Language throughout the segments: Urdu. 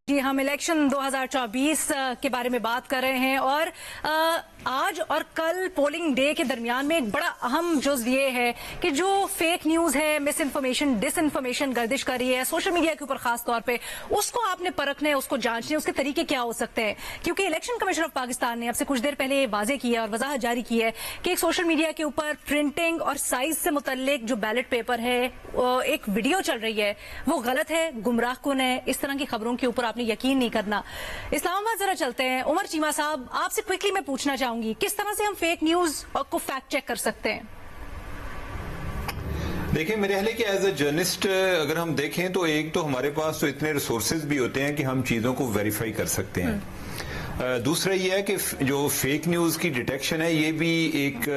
جی ہم الیکشن 2024 کے بارے میں بات کر رہے ہیں اور آج اور کل پولنگ ڈے کے درمیان میں ایک بڑا اہم جز یہ ہے کہ جو فیک نیوز ہے، مس انفارمیشن، ڈس انفارمیشن گردش کر رہی ہے سوشل میڈیا کے اوپر، خاص طور پہ اس کو آپ نے پرکھنا ہے، اس کو جانچنا ہے، اس کے طریقے کیا ہو سکتے ہیں. کیونکہ الیکشن کمیشن آف پاکستان نے اب سے کچھ دیر پہلے واضح کیا اور وضاحت جاری کی ہے کہ ایک سوشل میڈیا کے اوپر پرنٹنگ اور سائز سے متعلق جو بیلٹ پیپر ہے، ایک ویڈیو چل رہی ہے، وہ غلط ہے، گمراہ کن ہے. اس طرح کی خبروں کے اوپر آپ نے یقین نہیں کرنا. اسلام آباد ذرا چلتے ہیں. عمر چیمہ صاحب، آپ سے کوئکلی میں پوچھنا چاہوں گی کس طرح سے ہم فیک نیوز کو فیکٹ چیک کر سکتے ہیں؟ دیکھیں، میرے خیال ہے کہ ایز اے جرنلسٹ اگر ہم دیکھیں تو ایک تو ہمارے پاس تو اتنے ریسورسز بھی ہوتے ہیں کہ ہم چیزوں کو ویریفائی کر سکتے ہیں. دوسرا یہ ہے کہ جو فیک نیوز کی ڈیٹیکشن ہے، یہ بھی ایک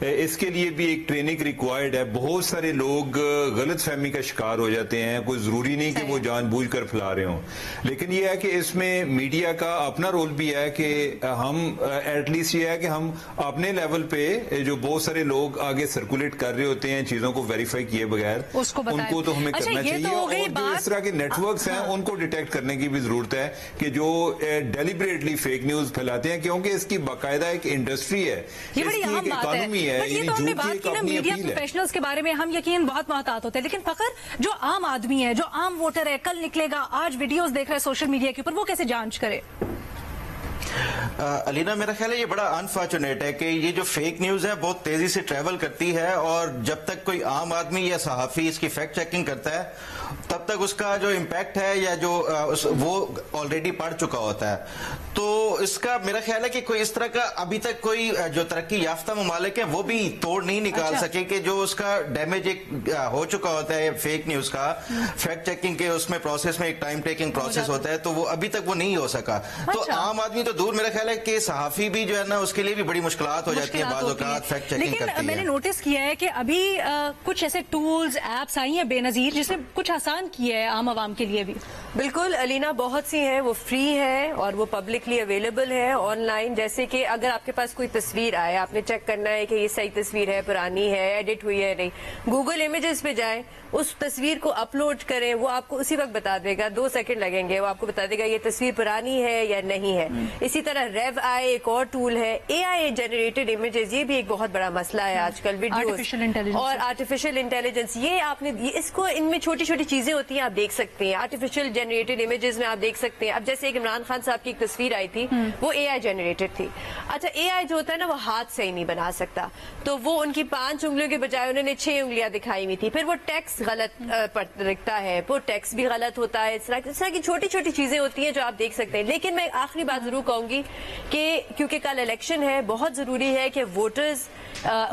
اس کے لیے بھی ایک ٹریننگ ریکوائرڈ ہے. بہت سارے لوگ غلط فہمی کا شکار ہو جاتے ہیں. کوئی ضروری نہیں کہ وہ جان بوجھ کر پھیلا رہے ہوں، لیکن یہ ہے کہ اس میں میڈیا کا اپنا رول بھی ہے کہ ہم ایٹ لیسٹ یہ ہے کہ ہم اپنے لیول پہ جو بہت سارے لوگ آگے سرکولیٹ کر رہے ہوتے ہیں چیزوں کو ویریفائی کیے بغیر، ان کو تو ہمیں کرنا چاہیے. اور جو اس طرح کے نیٹ ورکس ہیں ان کو ڈیٹیکٹ کرنے کی بھی ضرورت ہے کہ جو ڈیلیبریٹلی فیک نیوز پھیلاتے ہیں، کیونکہ اس کی باقاعدہ ایک انڈسٹری ہے، اس کی ایک اکانومی ہے. یہ تو ہم نے بات کی نا میڈیا پروفیشنلز کے بارے میں، ہم یقین بہت محتاط ہوتے ہیں، لیکن فخر جو عام آدمی ہے، جو عام ووٹر ہے، کل نکلے گا، آج ویڈیوز دیکھ رہا ہے سوشل میڈیا کے اوپر، وہ کیسے جانچ کرے؟ علینا، میرا خیال ہے یہ بڑا انفارچونیٹ ہے کہ یہ جو فیک نیوز ہے بہت تیزی سے ٹریول کرتی ہے، اور جب تک کوئی عام آدمی یا صحافی اس کی فیکٹ چیکنگ کرتا ہے تب تک اس کا جو امپیکٹ ہے یا جو وہ آلریڈی پڑ چکا ہوتا ہے. تو اس کا میرا خیال ہے کہ کوئی اس طرح کا ابھی تک کوئی جو ترقی یافتہ ممالک ہیں وہ بھی توڑ نہیں نکال سکے کہ جو اس کا ڈیمیج ایک ہو چکا ہوتا ہے فیک نیوز کا، فیکٹ چیکنگ کے اس میں پروسیس میں ایک ٹائم ٹیکنگ پروسیس ہوتا ہے، تو وہ ابھی تک وہ نہیں ہو سکا. تو عام آدمی تو دور، میرا خیال ہے کہ صحافی بھی جو ہے نا اس کے لیے بھی بڑی مشکلات ہو جاتی ہیں بعض اوقات فیکٹ چیکنگ کرتی ہے. لیکن میں نے نوٹس کیا ہے کہ ابھی کچھ ایسے ٹولز، ایپس آئی ہیں بے نظیر جس نے کچھ آسان کیا ہے عام عوام کے لیے بھی. بالکل علینا، بہت سی ہیں، وہ فری ہے اور وہ پبلکلی اویلیبل ہے آن لائن. جیسے کہ اگر آپ کے پاس کوئی تصویر آئے، آپ نے چیک کرنا ہے کہ یہ صحیح تصویر ہے، پرانی ہے، ایڈٹ ہوئی ہے نہیں، گوگل امیجز پہ جائیں، اس تصویر کو اپلوڈ کریں، وہ آپ کو اسی وقت بتا دے گا، 2 سیکنڈ لگیں گے، وہ آپ کو بتا دے گا یہ تصویر پرانی ہے یا نہیں ہے. اسی طرح ریو آئی ایک اور ٹول ہے. اے آئی جنریٹڈ امیجز، یہ بھی ایک بہت بڑا مسئلہ ہے آج کل، ویڈیوز اور آرٹیفیشل انٹیلیجنس. یہ آپ نے اس کو، ان میں چھوٹی چھوٹی چیزیں ہوتی ہیں، آپ دیکھ سکتے ہیں. آرٹیفیشل جنریٹڈ امیجز میں آپ دیکھ سکتے ہیں. اب جیسے ایک عمران خان صاحب کی ایک تصویر آئی تھی، وہ اے آئی جنریٹڈ تھی. اچھا، اے آئی جو ہوتا ہے نا وہ ہاتھ سے ہی نہیں بنا سکتا، تو وہ ان کی 5 انگلیوں کے بجائے انہوں نے 6 انگلیاں دکھائی ہوئی تھی. پھر وہ ٹیکس غلط لکھتا ہے، وہ ٹیکس بھی غلط ہوتا ہے. اس طرح کی چھوٹی چھوٹی چیزیں ہوتی ہیں جو آپ دیکھ سکتے ہیں. لیکن میں آخری بات ضرور کہوں گی کہ کیونکہ کل الیکشن ہے، بہت ضروری ہے کہ ووٹرز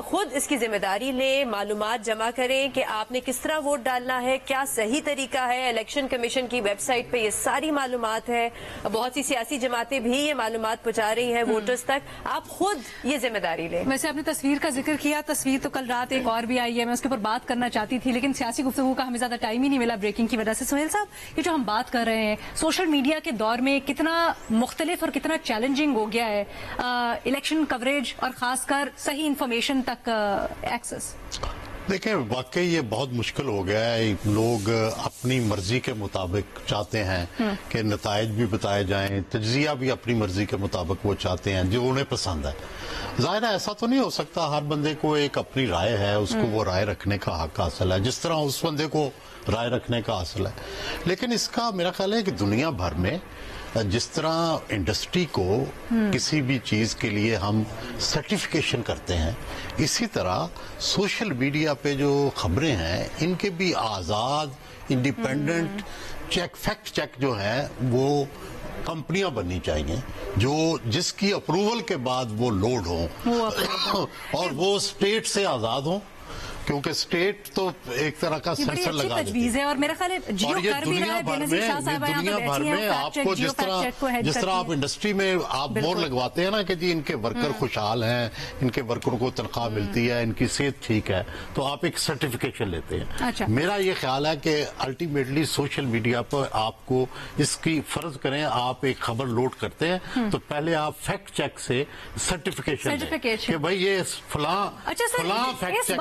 خود اس کی ذمہ داری لیں، معلومات جمع کریں کہ آپ نے کس طرح ووٹ ڈالنا ہے، کیا صحیح طریقہ ہے. الیکشن کمیشن کی ویب سائٹ پہ یہ ساری معلومات ہے. بہت سی سیاسی جماعتیں بھی یہ معلومات پہنچا رہی ہیں ووٹرز تک. آپ خود یہ ذمہ داری لیں. ویسے آپ نے تصویر کا ذکر کیا، تصویر تو کل رات ایک اور بھی آئی ہے، میں اس کے اوپر بات کرنا چاہتی تھی لیکن سیاسی گفتگو کا ہمیں زیادہ ٹائم ہی نہیں ملا بریکنگ کی وجہ سے. سہیل صاحب، یہ جو ہم بات کر رہے ہیں سوشل میڈیا کے دور میں کتنا مختلف اور کتنا چیلنجنگ ہو گیا ہے الیکشن کوریج اور خاص کر صحیح انفارمیشن تک ایکسس. دیکھیں، واقعی یہ بہت مشکل ہو گیا ہے. لوگ اپنی مرضی کے مطابق چاہتے ہیں کہ نتائج بھی بتائے جائیں، تجزیہ بھی اپنی مرضی کے مطابق وہ چاہتے ہیں جو انہیں پسند ہے. ظاہر ہے ایسا تو نہیں ہو سکتا، ہر بندے کو ایک اپنی رائے ہے، اس کو وہ رائے رکھنے کا حق حاصل ہے جس طرح اس بندے کو رائے رکھنے کا حاصل ہے. لیکن اس کا میرا خیال ہے کہ دنیا بھر میں جس طرح انڈسٹری کو کسی بھی چیز کے لیے ہم سرٹیفیکیشن کرتے ہیں، اسی طرح سوشل میڈیا پہ جو خبریں ہیں ان کے بھی آزاد، انڈیپینڈنٹ فیکٹ چیک جو ہے وہ کمپنیاں بننی چاہیے جس کی اپروول کے بعد وہ لوڈ ہوں اور وہ اسٹیٹ سے آزاد ہوں، کیونکہ اسٹیٹ تو ایک طرح کا سینسر لگا دیتی ہے. اور میرا خیال ہے اور یہ دنیا بھر میں آپ کو جس طرح آپ انڈسٹری میں آپ مور لگواتے ہیں نا کہ جی ان کے ورکر خوشحال ہیں، ان کے ورکروں کو تنخواہ ملتی ہے، ان کی صحت ٹھیک ہے، تو آپ ایک سرٹیفکیشن لیتے ہیں. میرا یہ خیال ہے کہ الٹیمیٹلی سوشل میڈیا پر آپ کو اس کی فرض کریں، آپ ایک خبر لوڈ کرتے ہیں تو پہلے آپ فیکٹ چیک سے سرٹیفکیشن لیں کہ بھائی یہ فلاں فیکٹ چیک